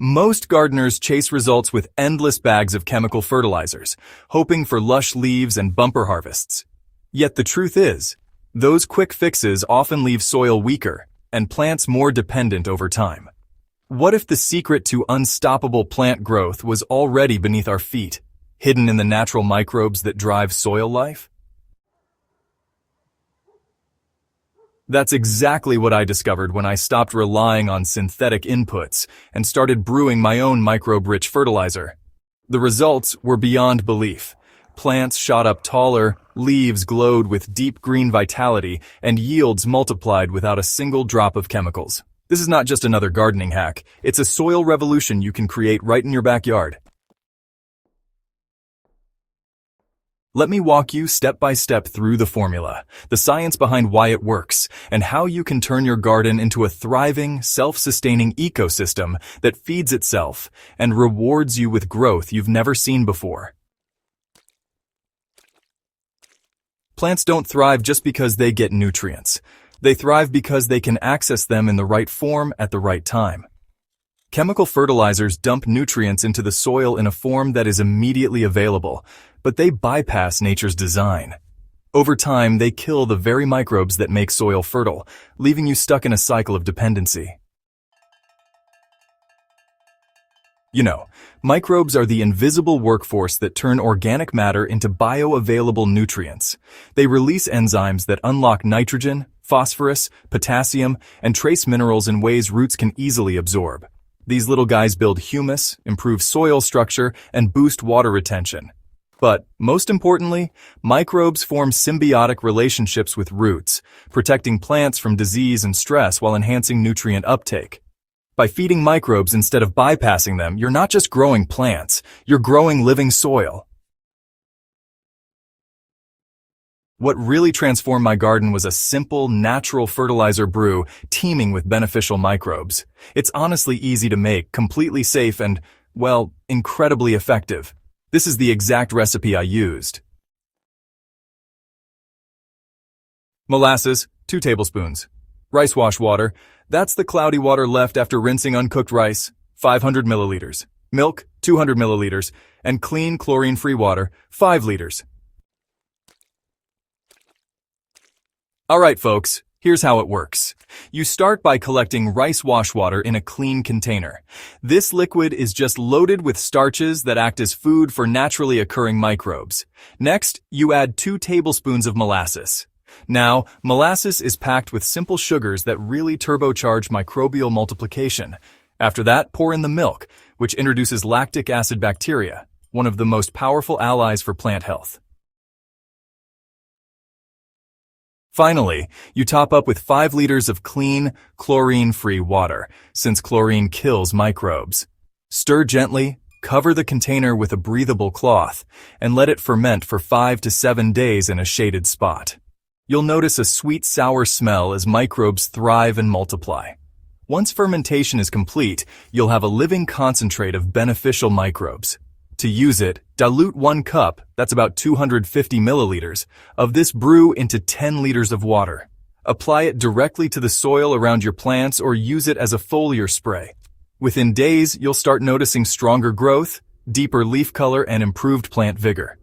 Most gardeners chase results with endless bags of chemical fertilizers, hoping for lush leaves and bumper harvests. Yet the truth is, those quick fixes often leave soil weaker and plants more dependent over time. What if the secret to unstoppable plant growth was already beneath our feet, hidden in the natural microbes that drive soil life? That's exactly what I discovered when I stopped relying on synthetic inputs and started brewing my own microbe-rich fertilizer. The results were beyond belief. Plants shot up taller, leaves glowed with deep green vitality, and yields multiplied without a single drop of chemicals. This is not just another gardening hack. It's a soil revolution you can create right in your backyard. Let me walk you step by step through the formula, the science behind why it works, and how you can turn your garden into a thriving, self-sustaining ecosystem that feeds itself and rewards you with growth you've never seen before. Plants don't thrive just because they get nutrients. They thrive because they can access them in the right form at the right time. Chemical fertilizers dump nutrients into the soil in a form that is immediately available, but they bypass nature's design. Over time, they kill the very microbes that make soil fertile, leaving you stuck in a cycle of dependency. You know, microbes are the invisible workforce that turn organic matter into bioavailable nutrients. They release enzymes that unlock nitrogen, phosphorus, potassium, and trace minerals in ways roots can easily absorb. These little guys build humus, improve soil structure, and boost water retention. But, most importantly, microbes form symbiotic relationships with roots, protecting plants from disease and stress while enhancing nutrient uptake. By feeding microbes instead of bypassing them, you're not just growing plants, you're growing living soil. What really transformed my garden was a simple, natural fertilizer brew teeming with beneficial microbes. It's honestly easy to make, completely safe, and, well, incredibly effective. This is the exact recipe I used. Molasses, 2 tablespoons. Rice wash water, that's the cloudy water left after rinsing uncooked rice, 500 milliliters. Milk, 200 milliliters. And clean chlorine-free water, 5 liters. Alright folks, here's how it works. You start by collecting rice wash water in a clean container. This liquid is just loaded with starches that act as food for naturally occurring microbes. Next, you add 2 tablespoons of molasses. Now, molasses is packed with simple sugars that really turbocharge microbial multiplication. After that, pour in the milk, which introduces lactic acid bacteria, one of the most powerful allies for plant health. Finally, you top up with 5 liters of clean, chlorine-free water, since chlorine kills microbes. Stir gently, cover the container with a breathable cloth, and let it ferment for 5 to 7 days in a shaded spot. You'll notice a sweet, sour smell as microbes thrive and multiply. Once fermentation is complete, you'll have a living concentrate of beneficial microbes. To use it, dilute 1 cup, that's about 250 milliliters, of this brew into 10 liters of water. Apply it directly to the soil around your plants or use it as a foliar spray. Within days, you'll start noticing stronger growth, deeper leaf color, and improved plant vigor.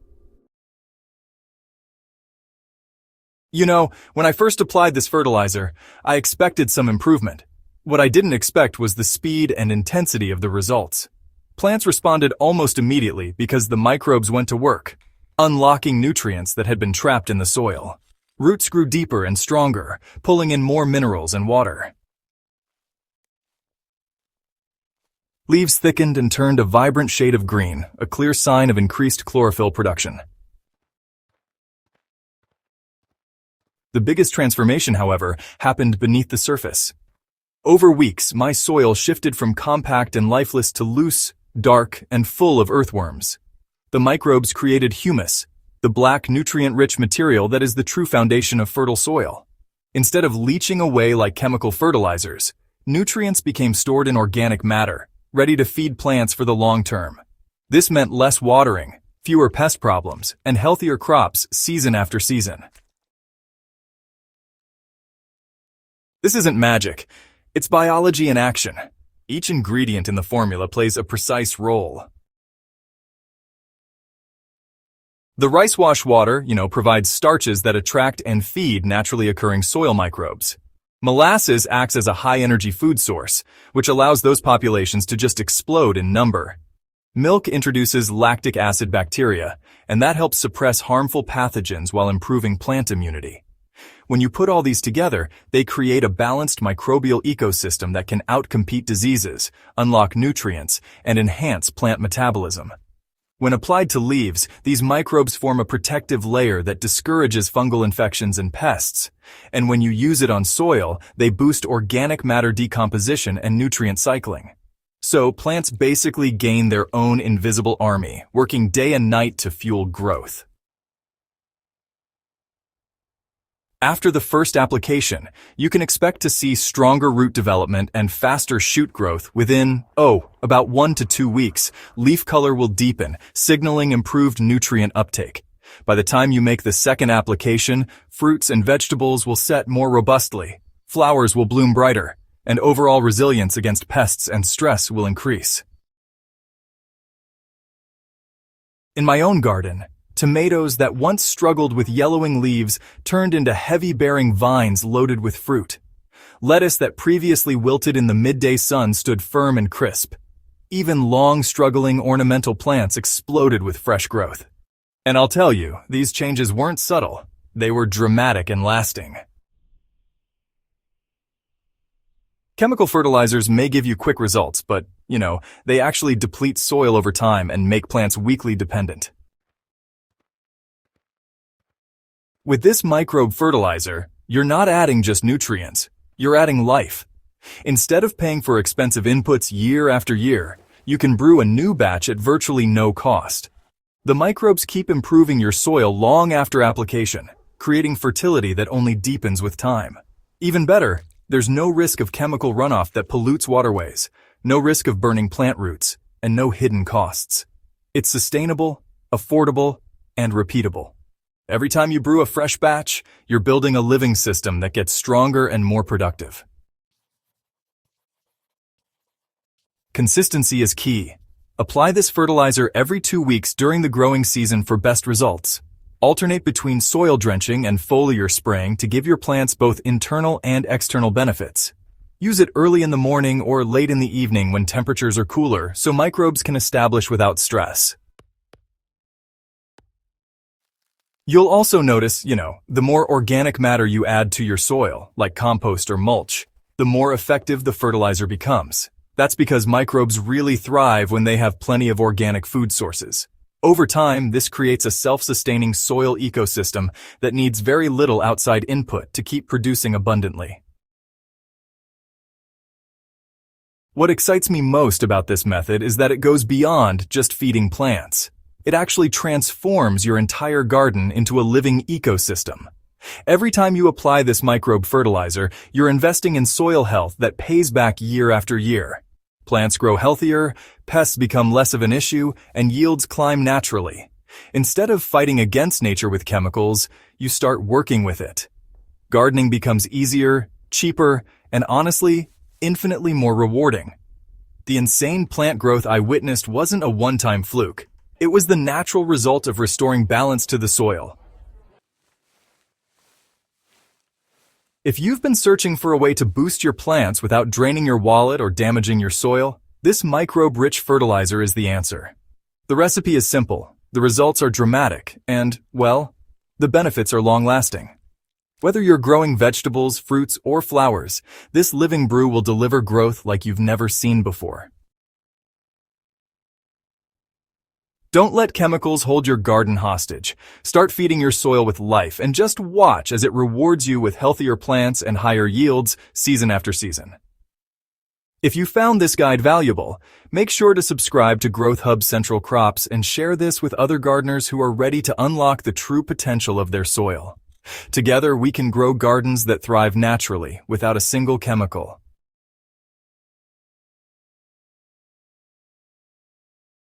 You know, when I first applied this fertilizer, I expected some improvement. What I didn't expect was the speed and intensity of the results. Plants responded almost immediately because the microbes went to work, unlocking nutrients that had been trapped in the soil. Roots grew deeper and stronger, pulling in more minerals and water. Leaves thickened and turned a vibrant shade of green, a clear sign of increased chlorophyll production. The biggest transformation, however, happened beneath the surface. Over weeks, my soil shifted from compact and lifeless to loose, dark, and full of earthworms. The microbes created humus, the black, nutrient-rich material that is the true foundation of fertile soil. Instead of leaching away like chemical fertilizers, nutrients became stored in organic matter, ready to feed plants for the long term. This meant less watering, fewer pest problems, and healthier crops season after season. This isn't magic. It's biology in action. Each ingredient in the formula plays a precise role. The rice wash water, provides starches that attract and feed naturally occurring soil microbes. Molasses acts as a high-energy food source, which allows those populations to just explode in number. Milk introduces lactic acid bacteria, and that helps suppress harmful pathogens while improving plant immunity. When you put all these together, they create a balanced microbial ecosystem that can outcompete diseases, unlock nutrients, and enhance plant metabolism. When applied to leaves, these microbes form a protective layer that discourages fungal infections and pests. And when you use it on soil, they boost organic matter decomposition and nutrient cycling. So plants basically gain their own invisible army, working day and night to fuel growth. After the first application, you can expect to see stronger root development and faster shoot growth within, about 1 to 2 weeks. Leaf color will deepen, signaling improved nutrient uptake. By the time you make the second application, fruits and vegetables will set more robustly, flowers will bloom brighter, and overall resilience against pests and stress will increase. In my own garden, tomatoes that once struggled with yellowing leaves turned into heavy-bearing vines loaded with fruit. Lettuce that previously wilted in the midday sun stood firm and crisp. Even long, struggling ornamental plants exploded with fresh growth. And I'll tell you, these changes weren't subtle. They were dramatic and lasting. Chemical fertilizers may give you quick results, but, they actually deplete soil over time and make plants weakly dependent. With this microbe fertilizer, you're not adding just nutrients, you're adding life. Instead of paying for expensive inputs year after year, you can brew a new batch at virtually no cost. The microbes keep improving your soil long after application, creating fertility that only deepens with time. Even better, there's no risk of chemical runoff that pollutes waterways, no risk of burning plant roots, and no hidden costs. It's sustainable, affordable, and repeatable. Every time you brew a fresh batch, you're building a living system that gets stronger and more productive. Consistency is key. Apply this fertilizer every 2 weeks during the growing season for best results. Alternate between soil drenching and foliar spraying to give your plants both internal and external benefits. Use it early in the morning or late in the evening when temperatures are cooler so microbes can establish without stress. You'll also notice, the more organic matter you add to your soil, like compost or mulch, the more effective the fertilizer becomes. That's because microbes really thrive when they have plenty of organic food sources. Over time, this creates a self-sustaining soil ecosystem that needs very little outside input to keep producing abundantly. What excites me most about this method is that it goes beyond just feeding plants. It actually transforms your entire garden into a living ecosystem. Every time you apply this microbe fertilizer, you're investing in soil health that pays back year after year. Plants grow healthier, pests become less of an issue, and yields climb naturally. Instead of fighting against nature with chemicals, you start working with it. Gardening becomes easier, cheaper, and honestly, infinitely more rewarding. The insane plant growth I witnessed wasn't a one-time fluke. It was the natural result of restoring balance to the soil. If you've been searching for a way to boost your plants without draining your wallet or damaging your soil, this microbe-rich fertilizer is the answer. The recipe is simple, the results are dramatic, and, the benefits are long-lasting. Whether you're growing vegetables, fruits, or flowers, this living brew will deliver growth like you've never seen before. Don't let chemicals hold your garden hostage. Start feeding your soil with life and just watch as it rewards you with healthier plants and higher yields season after season. If you found this guide valuable, make sure to subscribe to Growth Hub Central Crops and share this with other gardeners who are ready to unlock the true potential of their soil. Together, we can grow gardens that thrive naturally without a single chemical.